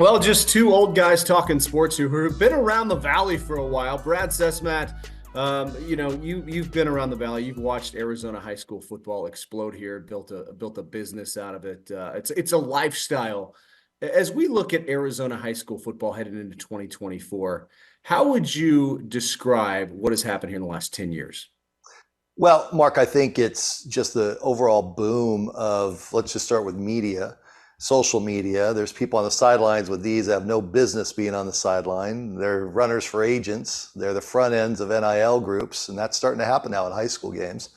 Well, just two old guys talking sports who've been around the valley for a while. Brad Cesmat, you've been around the valley. You've watched Arizona high school football explode here, built a business out of it. It's a lifestyle. As we look at Arizona high school football headed into 2024, how would you describe what has happened here in the last 10 years? Well, Mark, I think it's just the overall boom of, let's just start with media, social media. There's people on the sidelines with these that have no business being on the sideline. They're runners for agents. They're the front ends of NIL groups, and that's starting to happen now in high school games.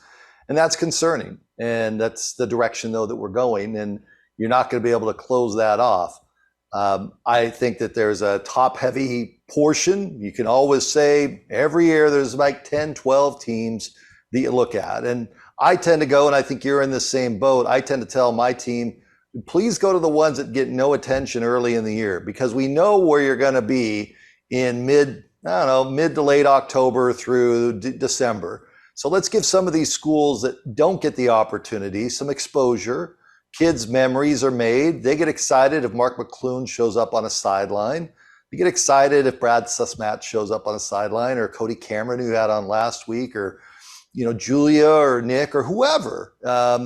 And that's concerning. And that's the direction, though, that we're going. And you're not going to be able to close that off. I think that there's a top-heavy portion. You can always say every year there's like 10, 12 teams that you look at. And I tend to go, and I think you're in the same boat, I tend to tell my team, please go to the ones that get no attention early in the year, because we know where you're going to be in mid to late October through December. So let's give some of these schools that don't get the opportunity some exposure. Kids' memories are made. They get excited if Mark McClune shows up on a sideline. They get excited if Brad Cesmat shows up on a sideline, or Cody Cameron, who you had on last week, or Julia or Nick or whoever.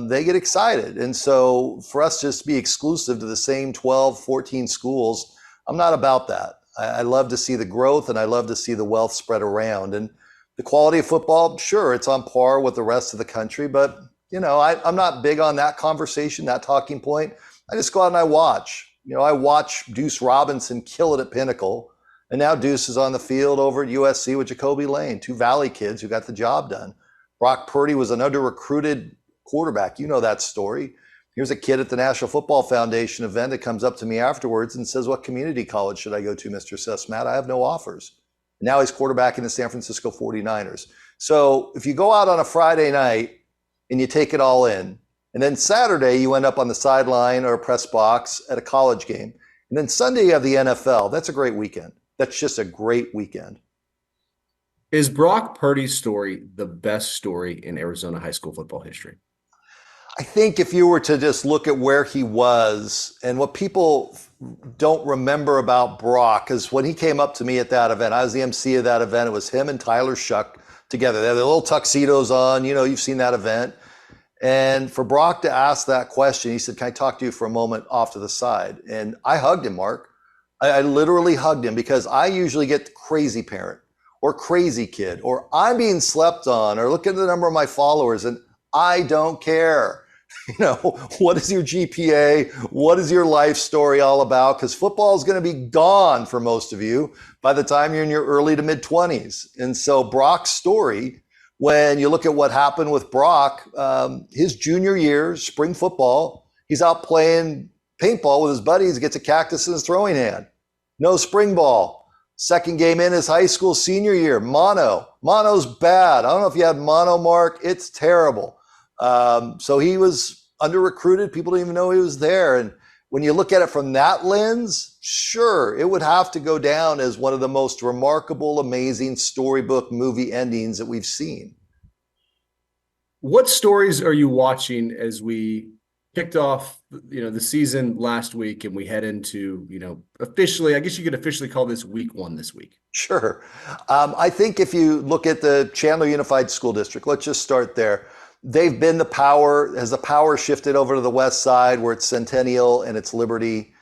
They get excited. And so for us just to be exclusive to the same 12, 14 schools, I'm not about that. I love to see the growth, and I love to see the wealth spread around. And the quality of football, sure, it's on par with the rest of the country, but I'm not big on that conversation, that talking point. I just go out and I watch. I watch Deuce Robinson kill it at Pinnacle, and now Deuce is on the field over at USC with Jacoby Lane, two Valley kids who got the job done. Brock Purdy was an under-recruited quarterback. You know that story. Here's a kid at the National Football Foundation event that comes up to me afterwards and says, "What community college should I go to, Mr. Cesmat? I have no offers." And now he's quarterbacking the San Francisco 49ers. So if you go out on a Friday night and you take it all in, and then Saturday you end up on the sideline or a press box at a college game, and then Sunday you have the NFL, that's a great weekend. That's just a great weekend. Is Brock Purdy's story the best story in Arizona high school football history? I think if you were to just look at where he was, and what people don't remember about Brock is when he came up to me at that event, I was the MC of that event. It was him and Tyler Shuck together. They had their little tuxedos on. You've seen that event. And for Brock to ask that question, he said, "Can I talk to you for a moment off to the side?" And I hugged him, Mark. I literally hugged him, because I usually get crazy parent or crazy kid, or I'm being slept on, or look at the number of my followers and I don't care. What is your GPA? What is your life story all about? Because football is going to be gone for most of you by the time you're in your early to mid 20s. And so Brock's story, when you look at what happened with Brock, his junior year, spring football, he's out playing paintball with his buddies, gets a cactus in his throwing hand. No spring ball. Second game in his high school senior year, mono. Mono's bad. I don't know if you had mono, Mark. It's terrible. So he was under-recruited. People didn't even know he was there. And when you look at it from that lens, sure, it would have to go down as one of the most remarkable, amazing storybook movie endings that we've seen. What stories are you watching as we kicked off, the season last week, and we head into, officially, I guess you could officially call this week one this week? Sure. I think if you look at the Chandler Unified School District, let's just start there. They've been the power shifted over to the west side, where it's Centennial and it's Liberty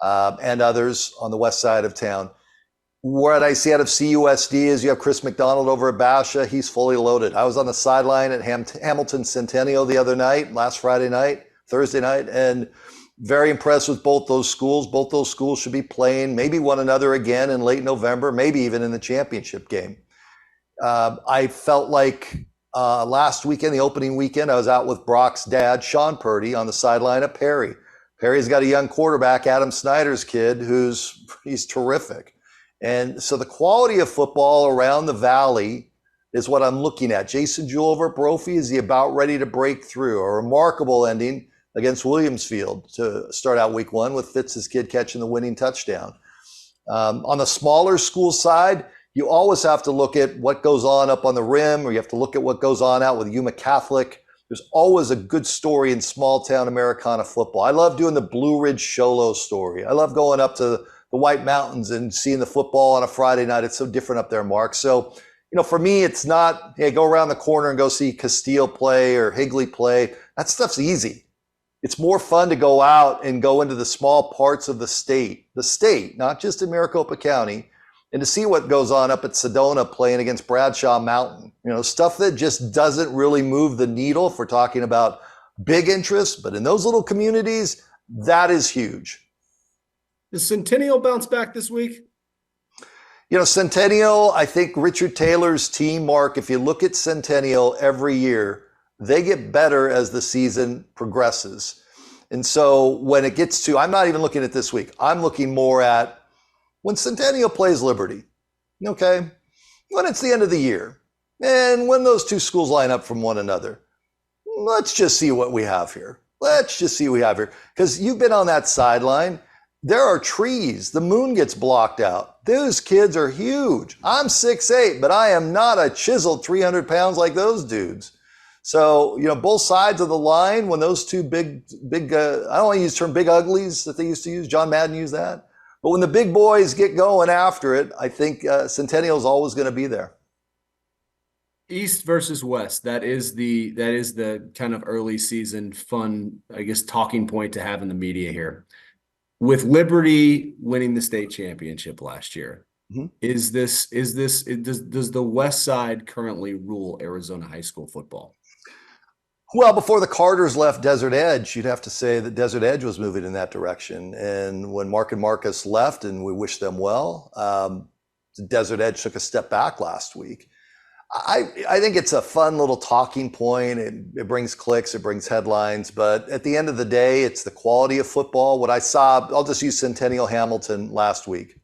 and others on the west side of town. What I see out of CUSD is you have Chris McDonald over at Basha. He's fully loaded. I was on the sideline at Hamilton Centennial the other night, last Thursday night, and very impressed with both those schools. Both those schools should be playing maybe one another again in late November, maybe even in the championship game. I felt like last weekend, the opening weekend, I was out with Brock's dad, Sean Purdy, on the sideline at Perry. Perry's got a young quarterback, Adam Snyder's kid, he's terrific. And so the quality of football around the Valley is what I'm looking at. Jason Jewell over at Brophy, is he about ready to break through? A remarkable ending against Williamsfield to start out week one, with Fitz's kid catching the winning touchdown. On the smaller school side, you always have to look at what goes on up on the rim, or you have to look at what goes on out with Yuma Catholic. There's always a good story in small town Americana football. I love doing the Blue Ridge Sholo story. I love going up to the White Mountains and seeing the football on a Friday night. It's so different up there, Mark. So, for me, it's not, hey, go around the corner and go see Castile play or Higley play. That stuff's easy. It's more fun to go out and go into the small parts of the state, not just in Maricopa County, and to see what goes on up at Sedona playing against Bradshaw Mountain. Stuff that just doesn't really move the needle if we're talking about big interest, but in those little communities, that is huge. Does Centennial bounce back this week? Centennial, I think Richard Taylor's team, Mark, if you look at Centennial every year, they get better as the season progresses. And so when it gets to, I'm not even looking at this week, I'm looking more at when Centennial plays Liberty, okay? When it's the end of the year, and when those two schools line up from one another, let's just see what we have here. Because you've been on that sideline. There are trees. The moon gets blocked out. Those kids are huge. I'm 6'8", but I am not a chiseled 300 pounds like those dudes. So, both sides of the line, when those two big, I don't want to use the term big uglies that they used to use. John Madden used that. But when the big boys get going after it, I think Centennial is always going to be there. East versus West. That is the kind of early season fun, I guess, talking point to have in the media here. With Liberty winning the state championship last year, does the West Side currently rule Arizona high school football? Well, before the Carters left Desert Edge, you'd have to say that Desert Edge was moving in that direction. And when Mark and Marcus left, and we wish them well, Desert Edge took a step back last week. I think it's a fun little talking point. It brings clicks, it brings headlines, but at the end of the day, it's the quality of football. What I saw, I'll just use Centennial Hamilton last week.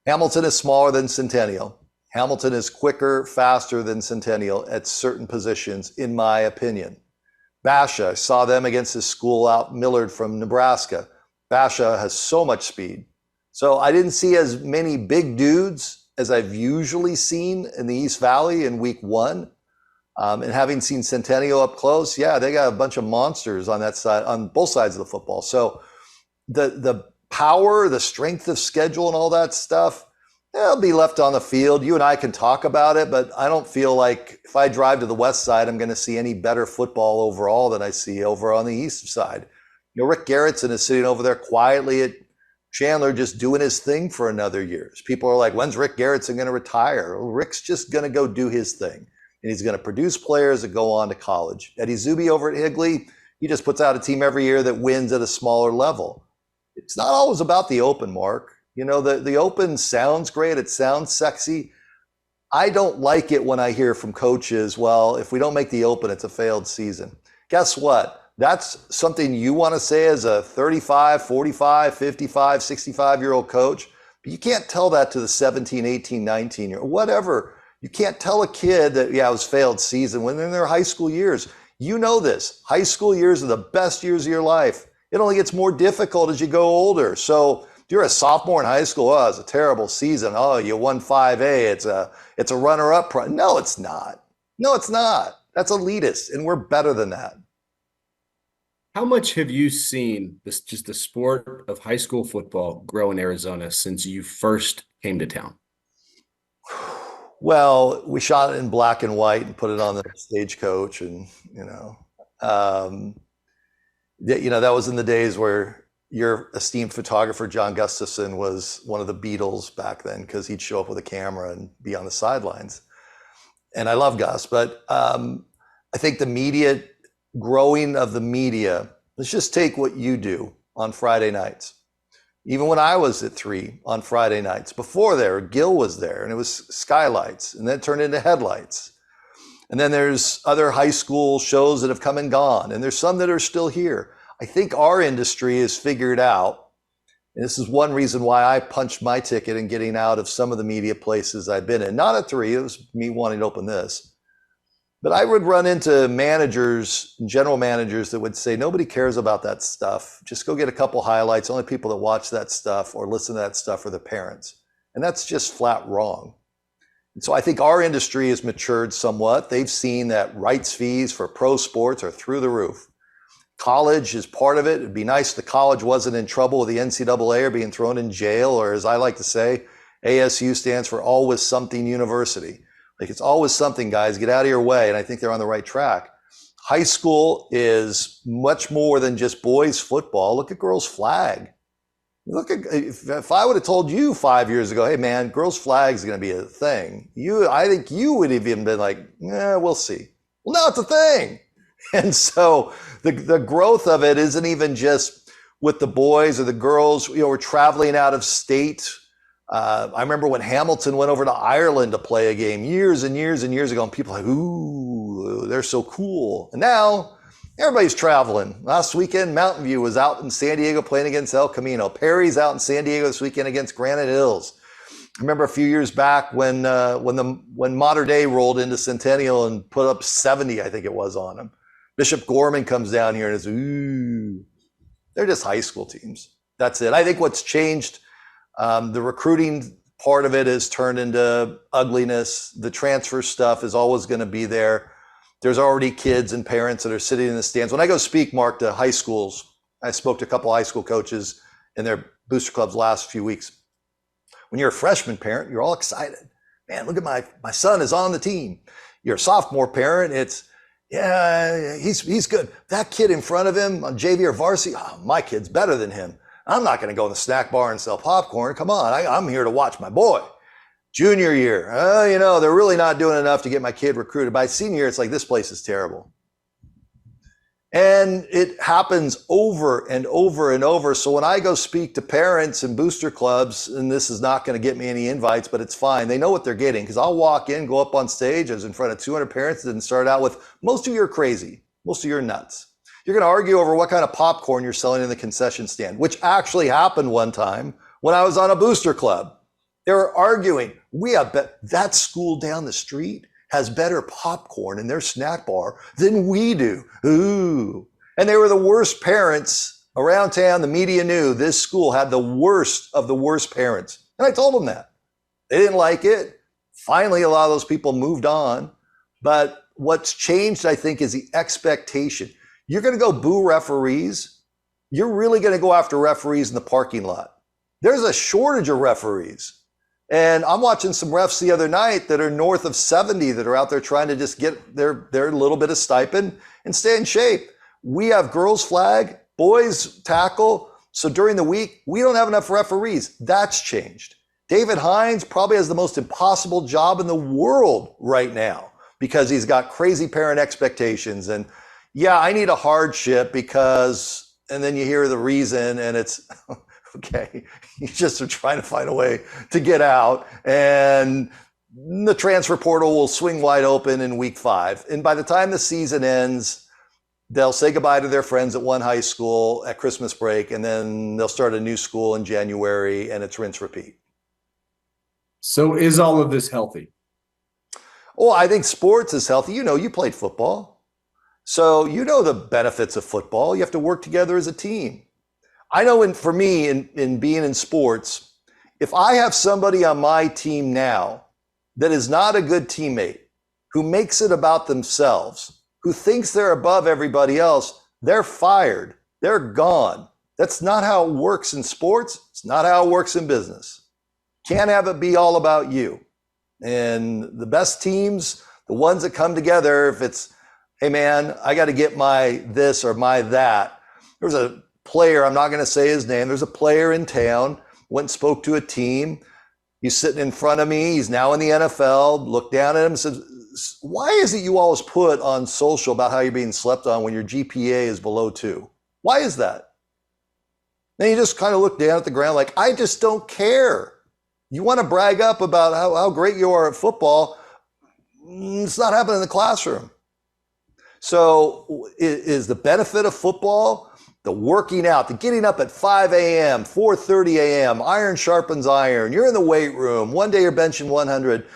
Hamilton is smaller than Centennial. Hamilton is quicker, faster than Centennial at certain positions, in my opinion. Basha, I saw them against this school out Millard from Nebraska. Basha has so much speed. So I didn't see as many big dudes as I've usually seen in the East Valley in week one. And having seen Centennial up close, yeah, they got a bunch of monsters on that side, on both sides of the football. So the power, the strength of schedule and all that stuff, it'll be left on the field. You and I can talk about it, but I don't feel like if I drive to the west side, I'm going to see any better football overall than I see over on the east side. Rick Garrettson is sitting over there quietly at Chandler just doing his thing for another year. People are like, when's Rick Garrettson going to retire? Well, Rick's just going to go do his thing. And he's going to produce players that go on to college. Eddie Zuby over at Higley, he just puts out a team every year that wins at a smaller level. It's not always about the open, Mark. The open sounds great. It sounds sexy. I don't like it when I hear from coaches, well, if we don't make the open, it's a failed season. Guess what? That's something you want to say as a 35, 45, 55, 65-year-old coach, but you can't tell that to the 17, 18, 19-year-old, whatever. You can't tell a kid that, yeah, it was failed season when they're in their high school years. You know this. High school years are the best years of your life. It only gets more difficult as you go older. So if you're a sophomore in high school, oh, it's a terrible season. Oh, you won 5A. It's a runner-up. No, it's not. No, it's not. That's elitist, and we're better than that. How much have you seen the sport of high school football grow in Arizona since you first came to town? Well, we shot it in black and white and put it on the Stagecoach, and that was in the days where your esteemed photographer John Gustafson was one of the Beatles back then, because he'd show up with a camera and be on the sidelines. And I love Gus, but I think the media. Growing of the media, let's just take what you do on Friday nights. Even when I was at 3 on Friday nights, before there, Gil was there, and it was skylights, and then it turned into headlights. And then there's other high school shows that have come and gone, and there's some that are still here. I think our industry has figured out, and this is one reason why I punched my ticket in getting out of some of the media places I've been in. Not at 3, it was me wanting to open this. But I would run into managers, general managers that would say, nobody cares about that stuff. Just go get a couple highlights. Only people that watch that stuff or listen to that stuff are the parents. And that's just flat wrong. And so I think our industry has matured somewhat. They've seen that rights fees for pro sports are through the roof. College is part of it. It'd be nice if the college wasn't in trouble with the NCAA or being thrown in jail, or as I like to say, ASU stands for Always Something University. Like, it's always something, guys. Get out of your way. And I think they're on the right track. High school is much more than just boys football. Look at girls flag. Look at, if I would have told you 5 years ago, hey man, girls flag is going to be a thing, I think you would have even been like, yeah, we'll see. Well, now it's a thing. And so the growth of it isn't even just with the boys or the girls. We're traveling out of state. I remember when Hamilton went over to Ireland to play a game years and years and years ago, and people were like, ooh, they're so cool. And now everybody's traveling. Last weekend, Mountain View was out in San Diego playing against El Camino. Perry's out in San Diego this weekend against Granite Hills. I remember a few years back when Mater Dei rolled into Centennial and put up 70, I think it was, on them. Bishop Gorman comes down here and is, ooh, they're just high school teams. That's it. I think what's changed, the recruiting part of it has turned into ugliness. The transfer stuff is always going to be there. There's already kids and parents that are sitting in the stands. When I go speak, Mark, to high schools, I spoke to a couple of high school coaches in their booster clubs last few weeks. When you're a freshman parent, you're all excited. Man, look at my son is on the team. You're a sophomore parent, it's, yeah, he's good. That kid in front of him on JV or varsity, oh, my kid's better than him. I'm not going to go in the snack bar and sell popcorn. Come on, I'm here to watch my boy. Junior year, they're really not doing enough to get my kid recruited. By senior year, it's like, this place is terrible. And it happens over and over and over. So when I go speak to parents and booster clubs, and this is not going to get me any invites, but it's fine. They know what they're getting, because I'll walk in, go up on stage. I was in front of 200 parents and start out with, most of you are crazy. Most of you are nuts. You're going to argue over what kind of popcorn you're selling in the concession stand, which actually happened one time when I was on a booster club. They were arguing, that school down the street has better popcorn in their snack bar than we do. Ooh. And they were the worst parents around town. The media knew this school had the worst of the worst parents. And I told them that. They didn't like it. Finally, a lot of those people moved on. But what's changed, I think, is the expectation. You're going to go boo referees. You're really going to go after referees in the parking lot. There's a shortage of referees. And I'm watching some refs the other night that are north of 70 that are out there trying to just get their little bit of stipend and stay in shape. We have girls flag, boys tackle. So during the week, we don't have enough referees. That's changed. David Hines probably has the most impossible job in the world right now because he's got crazy parent expectations. And yeah, I need a hardship because, and then you hear the reason and it's, okay, you just are trying to find a way to get out, and the transfer portal will swing wide open in week 5. And by the time the season ends, they'll say goodbye to their friends at one high school at Christmas break, and then they'll start a new school in January, and it's rinse repeat. So is all of this healthy? Oh, I think sports is healthy. You played football. So you know the benefits of football. You have to work together as a team. I know for me, in being in sports, if I have somebody on my team now that is not a good teammate, who makes it about themselves, who thinks they're above everybody else, they're fired. They're gone. That's not how it works in sports. It's not how it works in business. Can't have it be all about you. And the best teams, the ones that come together, if it's, hey man, I got to get my this or my that. There's a player, I'm not going to say his name, there's a player in town, went and spoke to a team. He's sitting in front of me. He's now in the NFL. Looked down at him and said, why is it you always put on social about how you're being slept on when your GPA is below 2? Why is that? Then you just kind of look down at the ground like, I just don't care. You want to brag up about how great you are at football. It's not happening in the classroom. So is the benefit of football the working out, the getting up at 5 a.m., 4:30 a.m., iron sharpens iron. You're in the weight room. One day you're benching 100.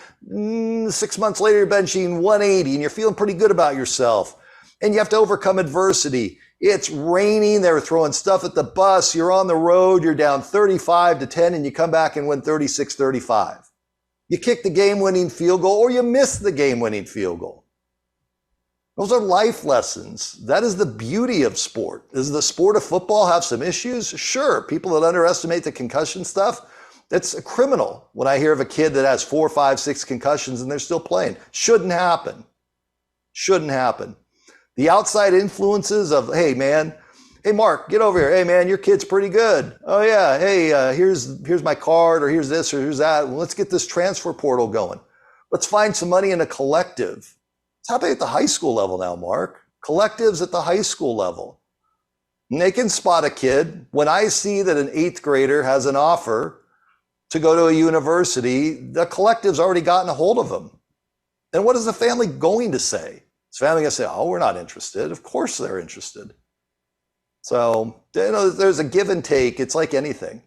6 months later, you're benching 180 and you're feeling pretty good about yourself. And you have to overcome adversity. It's raining. They were throwing stuff at the bus. You're on the road. You're down 35-10 and you come back and win 36-35. You kick the game-winning field goal or you miss the game-winning field goal. Those are life lessons. That is the beauty of sport. Does the sport of football have some issues? Sure. People that underestimate the concussion stuff, that's a criminal. When I hear of a kid that has 4, 5, 6 concussions and they're still playing, shouldn't happen. Shouldn't happen. The outside influences of, hey man, hey Mark, get over here. Hey man, your kid's pretty good. Oh yeah, hey, here's my card, or here's this, or here's that. Well, let's get this transfer portal going. Let's find some money in a collective. It's happening at the high school level now, Mark. Collectives at the high school level. And they can spot a kid. When I see that an 8th grader has an offer to go to a university, the collective's already gotten a hold of them. And what is the family going to say? Is the family going to say, oh, we're not interested? Of course they're interested. So, there's a give and take. It's like anything.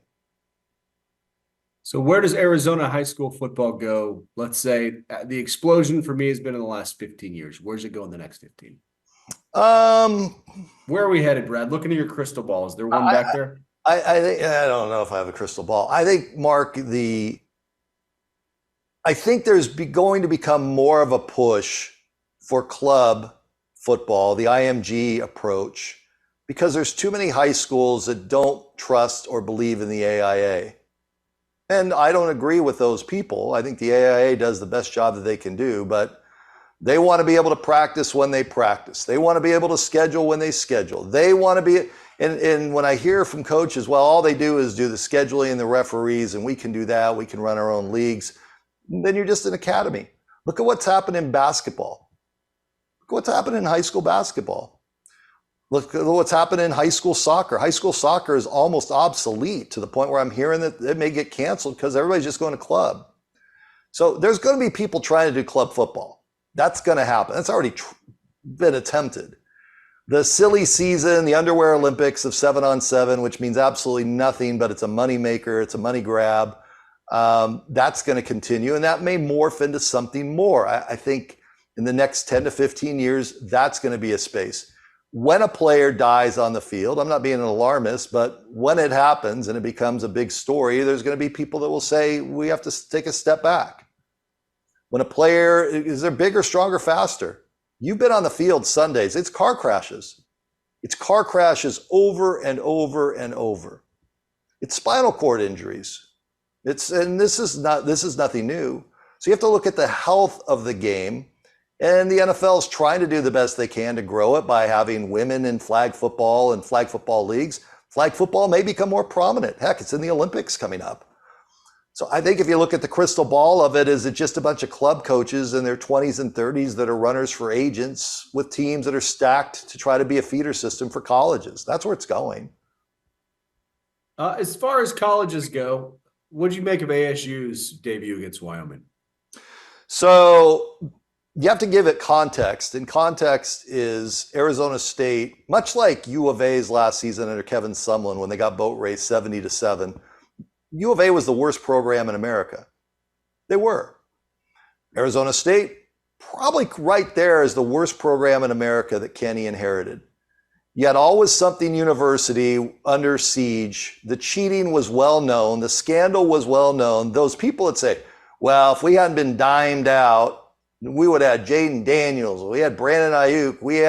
So where does Arizona high school football go? Let's say the explosion for me has been in the last 15 years. Where's it go in the next 15? Where are we headed, Brad? Looking at your crystal ball, is there one back there? I don't know if I have a crystal ball. I think, Mark, I think there's going to become more of a push for club football, the IMG approach, because there's too many high schools that don't trust or believe in the AIA. And I don't agree with those people. I think the AIA does the best job that they can do, but they want to be able to practice when they practice. They want to be able to schedule when they schedule. They want to be, and when I hear from coaches, well, all they do is do the scheduling and the referees, and we can do that. We can run our own leagues. Then you're just an academy. Look at what's happened in basketball. Look at what's happened in high school basketball. Look at what's happened in high school soccer. High school soccer is almost obsolete to the point where I'm hearing that it may get canceled because everybody's just going to club. So there's going to be people trying to do club football. That's going to happen. That's already been attempted. The silly season, the underwear Olympics of 7-on-7, which means absolutely nothing, but it's a money maker, it's a money grab. That's going to continue, and that may morph into something more. I think in the next 10 to 15 years, that's going to be a space. When a player dies on the field, I'm not being an alarmist, but when it happens and it becomes a big story, there's going to be people that will say, we have to take a step back. When a player, is there bigger, stronger, faster? You've been on the field Sundays, it's car crashes. It's car crashes over and over and over. It's spinal cord injuries. And this is nothing new. So you have to look at the health of the game, and the NFL is trying to do the best they can to grow it by having women in flag football and flag football leagues. Flag football may become more prominent. Heck, it's in the Olympics coming up. So I think if you look at the crystal ball of it, is it just a bunch of club coaches in their 20s and 30s that are runners for agents with teams that are stacked to try to be a feeder system for colleges? That's where it's going. As far as colleges go, what did you make of ASU's debut against Wyoming? So you have to give it context, and context is Arizona State, much like U of A's last season under Kevin Sumlin when they got boat raced 70-7. U of A was the worst program in America. They were. Arizona State, probably right there is the worst program in America that Kenny inherited. Yet always something university under siege. The cheating was well known. The scandal was well known. Those people that say, well, if we hadn't been dimed out, we would have had Jaden Daniels. We had Brandon Ayuk. We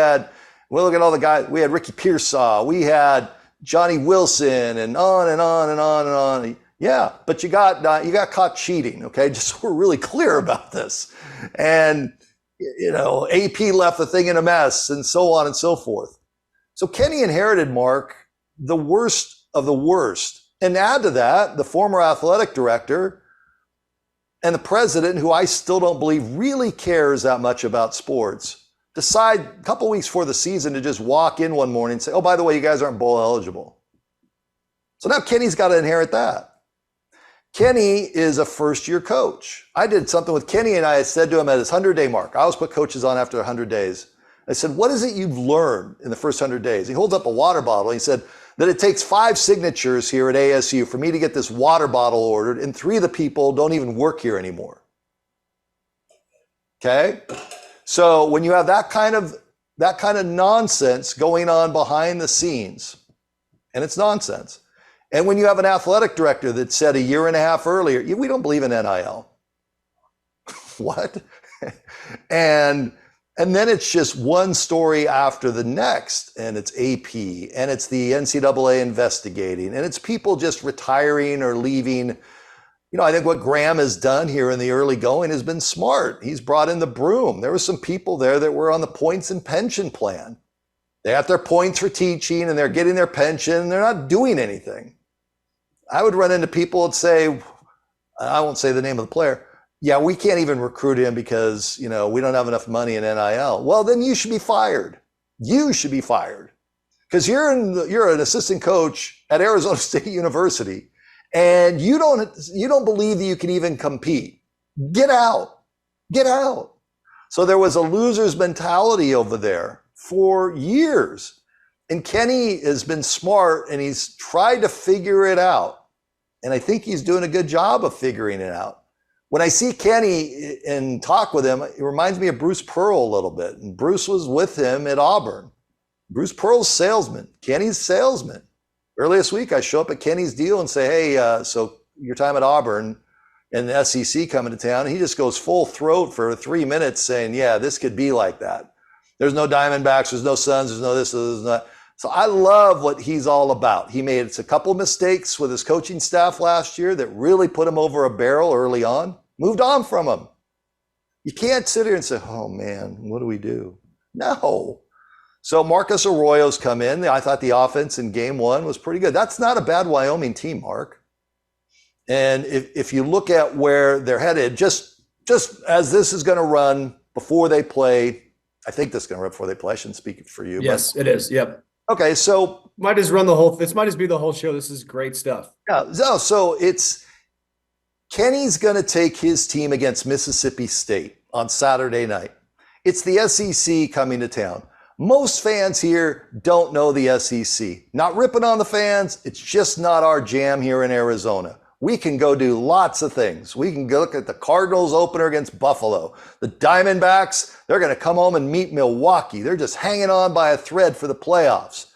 look at all the guys. We had Ricky Pearsall. We had Johnny Wilson, and on and on and on and on. Yeah, but you got caught cheating. Okay, just so we're really clear about this. And AP left the thing in a mess, and so on and so forth. So Kenny inherited, Mark, the worst of the worst. And add to that, the former athletic director and the president, who I still don't believe really cares that much about sports, decide a couple weeks before the season to just walk in one morning and say, oh, by the way, you guys aren't bowl eligible. So now Kenny's got to inherit that. Kenny is a first-year coach. I did something with Kenny, and I said to him at his 100-day mark, I always put coaches on after 100 days. I said, what is it you've learned in the first 100 days? He holds up a water bottle. He said that it takes 5 signatures here at ASU for me to get this water bottle ordered, and 3 of the people don't even work here anymore. Okay? So when you have that kind of nonsense going on behind the scenes, and it's nonsense, and when you have an athletic director that said a year and a half earlier, we don't believe in NIL. What? And And then it's just one story after the next, and it's AP, and it's the NCAA investigating, and it's people just retiring or leaving. I think what Graham has done here in the early going has been smart. He's brought in the broom. There were some people there that were on the points and pension plan. They got their points for teaching, and they're getting their pension, and they're not doing anything. I would run into people that say, I won't say the name of the player, yeah, we can't even recruit him because, we don't have enough money in NIL. Well, then you should be fired. You should be fired because you're an assistant coach at Arizona State University, and you don't believe that you can even compete. Get out. Get out. So there was a loser's mentality over there for years. And Kenny has been smart, and he's tried to figure it out. And I think he's doing a good job of figuring it out. When I see Kenny and talk with him, it reminds me of Bruce Pearl a little bit. And Bruce was with him at Auburn. Bruce Pearl's salesman, Kenny's salesman. Earlier this week, I show up at Kenny's deal and say, hey, so your time at Auburn and the SEC coming to town. And he just goes full throat for 3 minutes saying, yeah, this could be like that. There's no Diamondbacks, there's no Suns, there's no this, there's no that. So I love what he's all about. He made a couple mistakes with his coaching staff last year that really put him over a barrel early on, moved on from him. You can't sit here and say, oh man, what do we do? No. So Marcus Arroyo's come in. I thought the offense in game one was pretty good. That's not a bad Wyoming team, Mark. And if you look at where they're headed, just as this is going to run before they play, I think this is going to run before they play. I shouldn't speak for you. Yes, it is. Yep. Okay, so might as run the whole. This might as be the whole show. This is great stuff. Yeah. No, so it's Kenny's going to take his team against Mississippi State on Saturday night. It's the SEC coming to town. Most fans here don't know the SEC. Not ripping on the fans. It's just not our jam here in Arizona. We can go do lots of things. We can go look at the Cardinals opener against Buffalo. The Diamondbacks, they're going to come home and meet Milwaukee. They're just hanging on by a thread for the playoffs.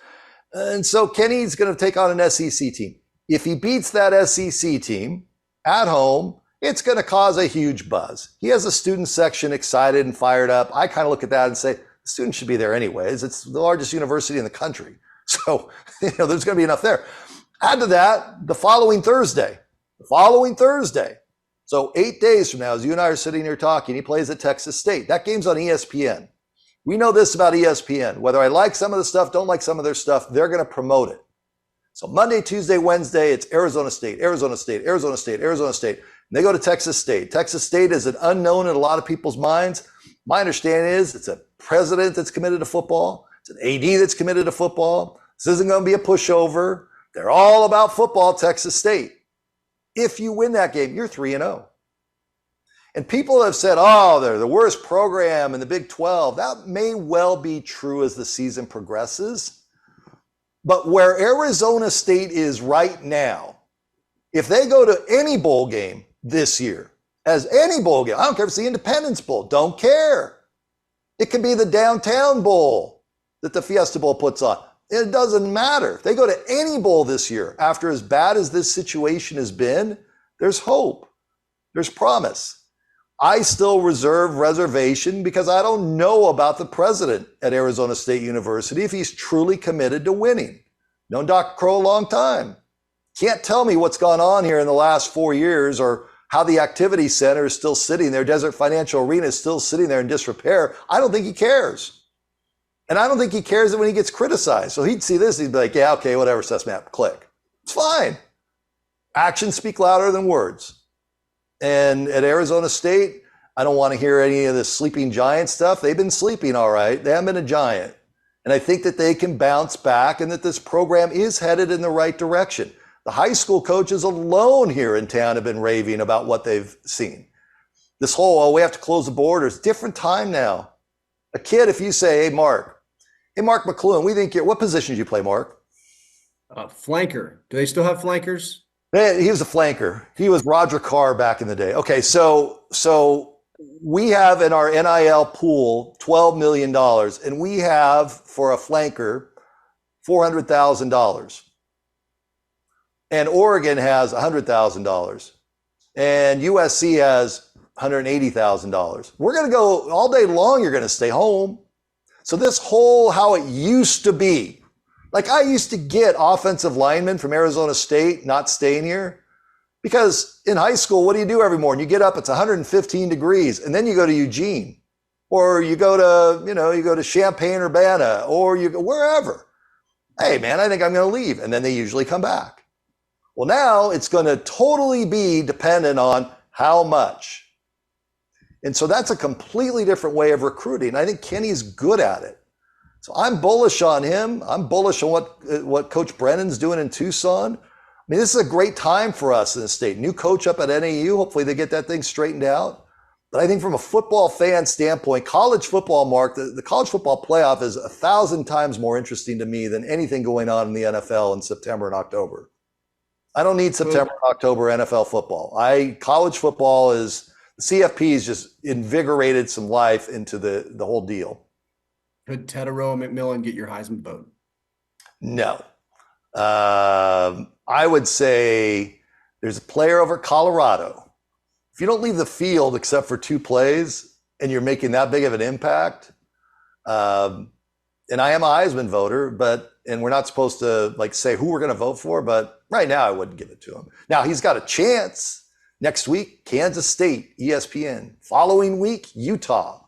And so Kenny's going to take on an SEC team. If he beats that SEC team at home, it's going to cause a huge buzz. He has a student section excited and fired up. I kind of look at that and say, the students should be there anyways. It's the largest university in the country. So, there's going to be enough there. Add to that the following Thursday. So 8 days from now, as you and I are sitting here talking, he plays at Texas State. That game's on ESPN. We know this about ESPN. Whether I like some of the stuff, don't like some of their stuff, they're going to promote it. So Monday, Tuesday, Wednesday, it's Arizona State, Arizona State, Arizona State, Arizona State. And they go to Texas State. Texas State is an unknown in a lot of people's minds. My understanding is it's a president that's committed to football. It's an AD that's committed to football. This isn't going to be a pushover. They're all about football, Texas State. If you win that game, you're 3-0. And people have said, oh, they're the worst program in the Big 12. That may well be true as the season progresses. But where Arizona State is right now, if they go to any bowl game this year, as any bowl game, I don't care if it's the Independence Bowl, don't care. It could be the Downtown Bowl that the Fiesta Bowl puts on. It doesn't matter. If they go to any bowl this year, after as bad as this situation has been, there's hope. There's promise. I still reservation because I don't know about the president at Arizona State University if he's truly committed to winning. Known Dr. Crow a long time. Can't tell me what's gone on here in the last 4 years or how the activity center is still sitting there. Desert Financial Arena is still sitting there in disrepair. I don't think he cares. And I don't think he cares when he gets criticized. So he'd see this, he'd be like, yeah, okay, whatever, Cesmat, click. It's fine. Actions speak louder than words. And at Arizona State, I don't want to hear any of the sleeping giant stuff. They've been sleeping all right. They haven't been a giant. And I think that they can bounce back and that this program is headed in the right direction. The high school coaches alone here in town have been raving about what they've seen. This whole, oh, we have to close the borders, different time now. A kid, if you say, hey, Mark McLuhan, we think what position did you play, Mark? Flanker. Do they still have flankers? He was a flanker. He was Roger Carr back in the day. Okay, so we have in our NIL pool $12 million, and we have for a flanker $400,000. And Oregon has $100,000. And USC has $180,000. We're going to go all day long. You're going to stay home. So this whole how it used to be, like I used to get offensive linemen from Arizona State not staying here because in high school, what do you do every morning? You get up, it's 115 degrees, and then you go to Eugene, or you go to Champaign-Urbana, or you go wherever. Hey man, I think I'm going to leave. And then they usually come back. Well, now it's going to totally be dependent on how much. And so that's a completely different way of recruiting. I think Kenny's good at it. So I'm bullish on him. I'm bullish on what Coach Brennan's doing in Tucson. I mean, this is a great time for us in the state. New coach up at NAU. Hopefully they get that thing straightened out. But I think from a football fan standpoint, college football, Mark, the college football playoff is 1,000 times more interesting to me than anything going on in the NFL in September and October. I don't need September and October NFL football. College football is... CFP's just invigorated some life into the whole deal. Could Tedero McMillan get your Heisman vote? No. I would say there's a player over Colorado. If you don't leave the field except for 2 plays and you're making that big of an impact, and I am a Heisman voter, and we're not supposed to say who we're going to vote for, but right now I wouldn't give it to him. Now he's got a chance. Next week, Kansas State, ESPN. Following week, Utah.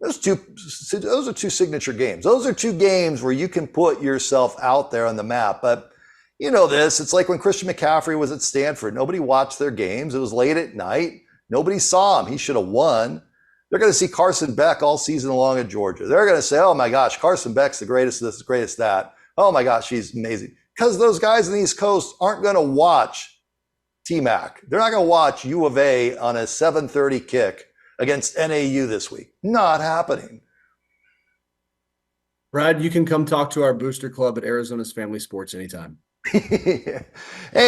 Those are 2 signature games. Those are 2 games where you can put yourself out there on the map. But you know this, it's like when Christian McCaffrey was at Stanford. Nobody watched their games. It was late at night. Nobody saw him. He should have won. They're going to see Carson Beck all season long at Georgia. They're going to say, oh my gosh, Carson Beck's the greatest this, the greatest that. Oh my gosh, he's amazing. Because those guys in the East Coast aren't going to watch T-Mac. They're not going to watch U of A on a 7:30 kick against NAU this week. Not happening. Brad, you can come talk to our booster club at Arizona's Family Sports anytime. Hey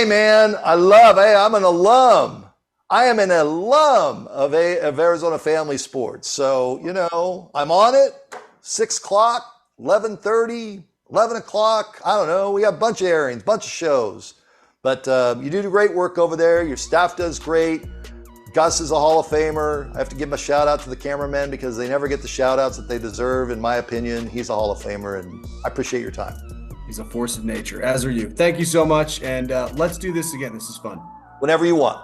man, I'm an alum. I am an alum of Arizona Family Sports. So, I'm on it. 6 o'clock, 11:30, 11 o'clock. I don't know. We got a bunch of airings, bunch of shows. But you do great work over there. Your staff does great. Gus is a Hall of Famer. I have to give him a shout out to the cameramen because they never get the shout outs that they deserve, in my opinion. He's a Hall of Famer, and I appreciate your time. He's a force of nature, as are you. Thank you so much, and let's do this again. This is fun. Whenever you want.